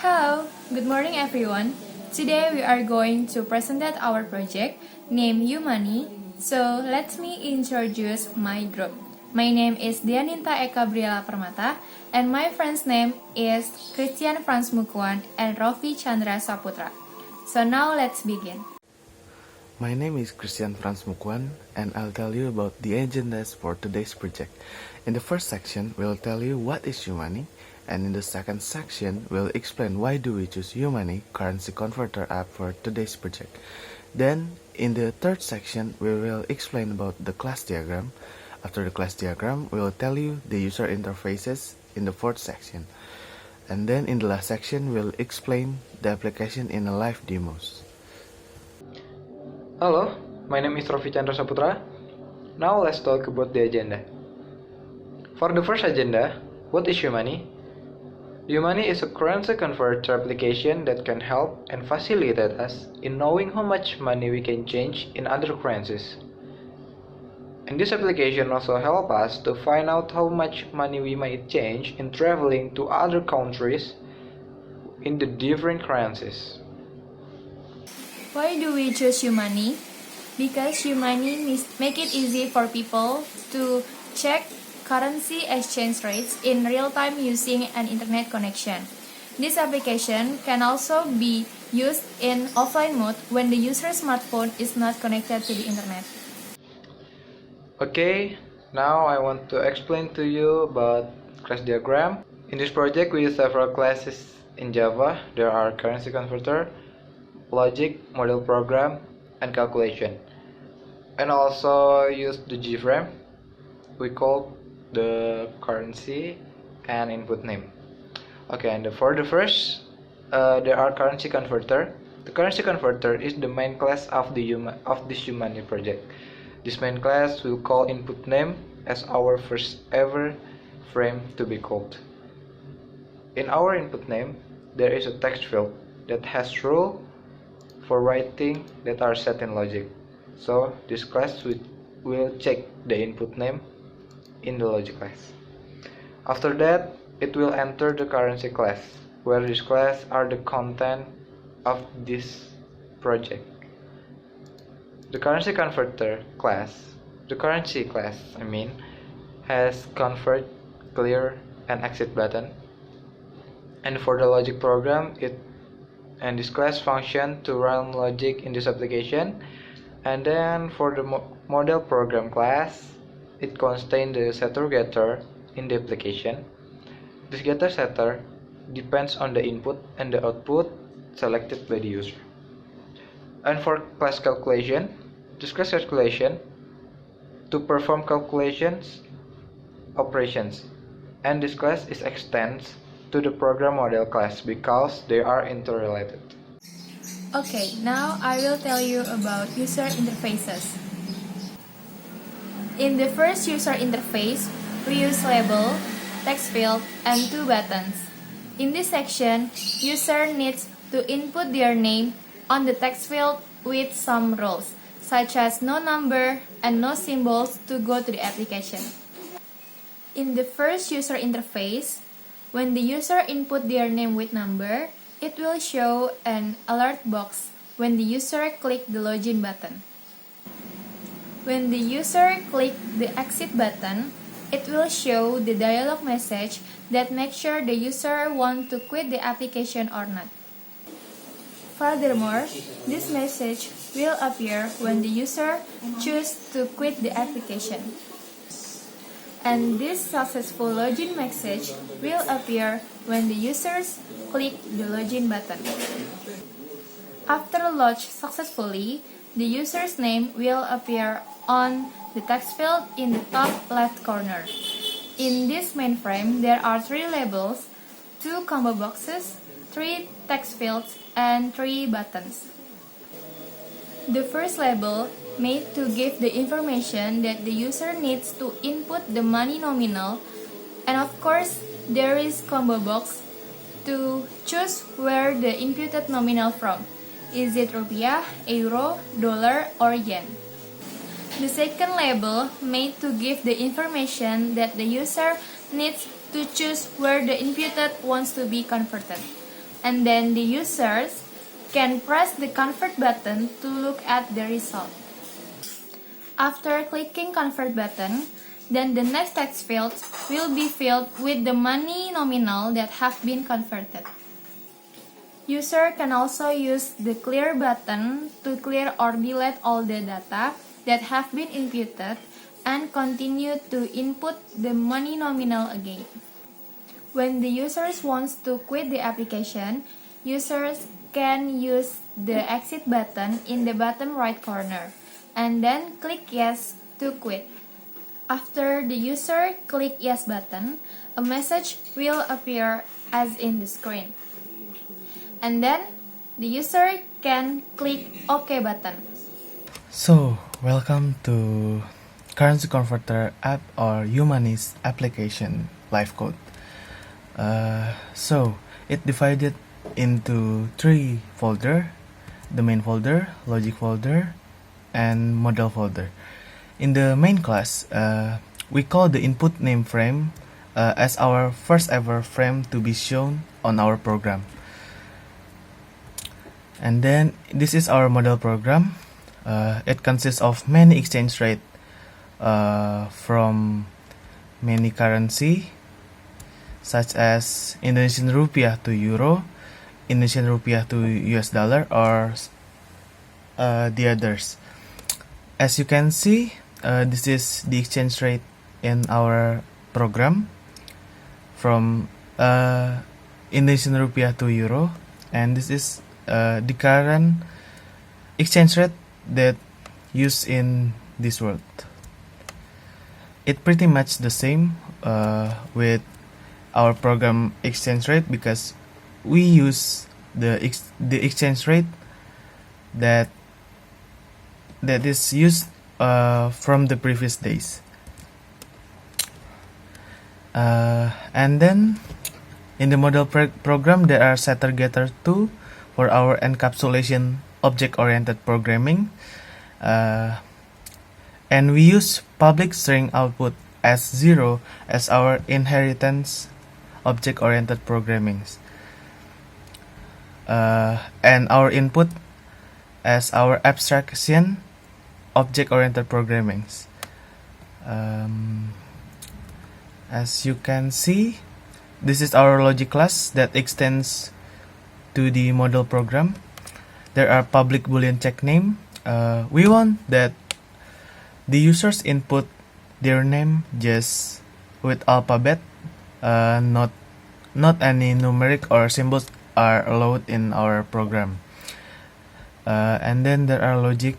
Hello, good morning everyone. Today we are going to present our project named Humani. So let me introduce my group. My name is Dianinta Eka Briela Permata and my friend's name is Christian Franz Mukuan and Rofi Chandra Saputra. So now let's begin. My name is Christian Franz Mukuan, and I'll tell you about the agendas for today's project. In the first section, we'll tell you what is Humani, and in the second section, we'll explain why do we choose Humani currency converter app for today's project. Then, in the third section, we will explain about the class diagram. After the class diagram, we will tell you the user interfaces in the fourth section. And then in the last section, we'll explain the application in a live demos. Hello, my name is Rofi Chandra Saputra. Now let's talk about the agenda. For the first agenda, what is Humani? Humani is a currency converter application that can help and facilitate us in knowing how much money we can change in other currencies. And this application also helps us to find out how much money we might change in traveling to other countries in the different currencies. Why do we choose Humani? Because Humani make it easy for people to check currency exchange rates in real time using an internet connection. This application can also be used in offline mode when the user's smartphone is not connected to the internet. Okay, now I want to explain to you about class diagram. In this project, we use several classes in Java. There are currency converter, logic, model program, and calculation. And also use the GFrame. We call the currency and input name. Okay, and for the first, there are currency converter. The currency converter is the main class of this Humani project. This main class will call input name as our first ever frame to be called. In our input name, there is a text field that has rule for writing that are set in logic. So this class will check the input name in the logic class. After that, it will enter the currency class, where this class are the content of this project. The currency class has convert, clear, and exit button. And for the logic program, this class function to run logic in this application. And then for the model program class, it contains the setter getter in the application. This getter setter depends on the input and the output selected by the user. And for class calculation, this class calculation to perform calculations operations, and this class is extends to the program model class because they are interrelated. Okay, now I will tell you about user interfaces. In the first user interface, we use label, text field, and two buttons. In this section, user needs to input their name on the text field with some rules, such as no number and no symbols to go to the application. In the first user interface, when the user input their name with number, it will show an alert box when the user click the login button. When the user click the exit button, it will show the dialog message that makes sure the user want to quit the application or not. Furthermore, this message will appear when the user chooses to quit the application. And this successful login message will appear when the users click the login button. After lodge successfully, the user's name will appear on the text field in the top left corner. In this mainframe, there are 3 labels, 2 combo boxes, 3 text fields, and 3 buttons. The first label made to give the information that the user needs to input the money nominal, and of course there is combo box to choose where the inputted nominal from. Is it rupiah, euro, dollar, or yen? The second label made to give the information that the user needs to choose where the inputted wants to be converted. and then the users can press the convert button to look at the result. After clicking convert button, then the next text fields will be filled with the money nominal that have been converted. User can also use the clear button to clear or delete all the data that have been inputted and continue to input the money nominal again. When the users wants to quit the application, users can use the exit button in the bottom right corner and then click yes to quit. After the user click yes button, a message will appear as in the screen. And then the user can click OK button. So, welcome to Currency Converter app or Humanis application live code. So, it divided into 3 folder: the main folder, logic folder, and model folder. In the main class, we call the input name frame as our first ever frame to be shown on our program. And then this is our model program. It consists of many exchange rate from many currency such as Indonesian rupiah to euro, Indonesian rupiah to US dollar, or the others. As you can see, this is the exchange rate in our program from Indonesian rupiah to euro, and this is the current exchange rate that used in this world. It pretty much the same with our program exchange rate because we use the exchange rate that is used from the previous days. And then in the model program there are setter getter 2 for our encapsulation object-oriented programming, and we use public string output as 0 as our inheritance object-oriented programming, and our input as our abstraction object-oriented programming. As you can see, this is our logic class that extends to the model program. There are public boolean check name. We want that the users input their name just with alphabet, not any numeric or symbols are allowed in our program. And then there are logic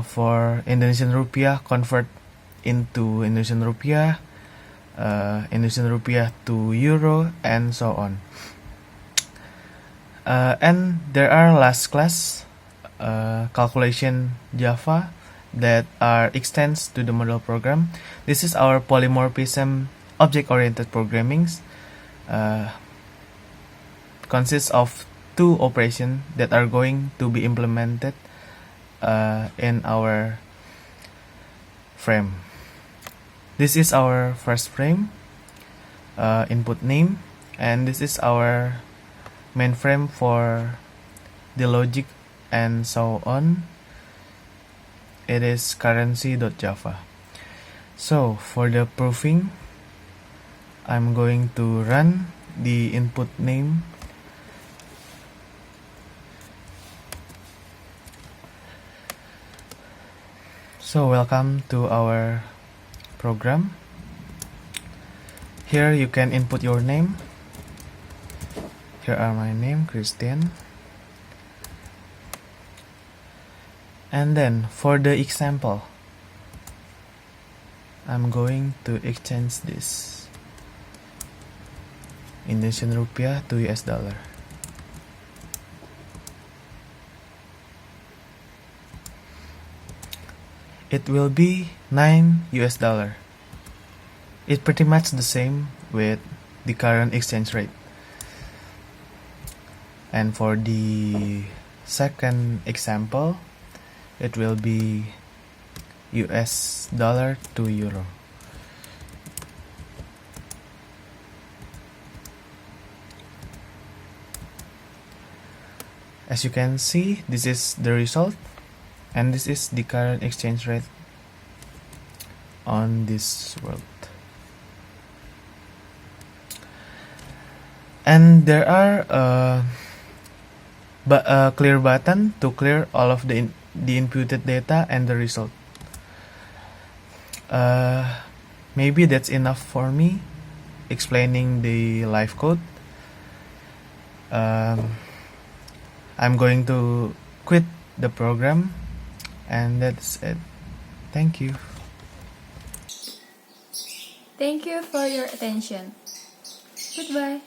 for Indonesian rupiah convert into Indonesian rupiah, Indonesian rupiah to euro, and so on. And there are last class calculation Java that are extends to the model program. This is our polymorphism object-oriented programming. Consists of 2 operations that are going to be implemented in our frame. This is our first frame, input name, and this is our main frame for the logic and so on. It is currency.java. So for the proving, I'm going to run the input name. So welcome to our program. Here you can input your name. Here are my name, Christian. And then for the example, I'm going to exchange this Indonesian rupiah to US dollar. It will be 9 US dollar. It's pretty much the same with the current exchange rate. And for the second example, it will be US dollar to euro. As you can see, this is the result, and this is the current exchange rate on this world. And there are a clear button to clear all of the inputted data and the result. Maybe that's enough for me explaining the live code. I'm going to quit the program, and that's it. Thank you. Thank you for your attention. Goodbye.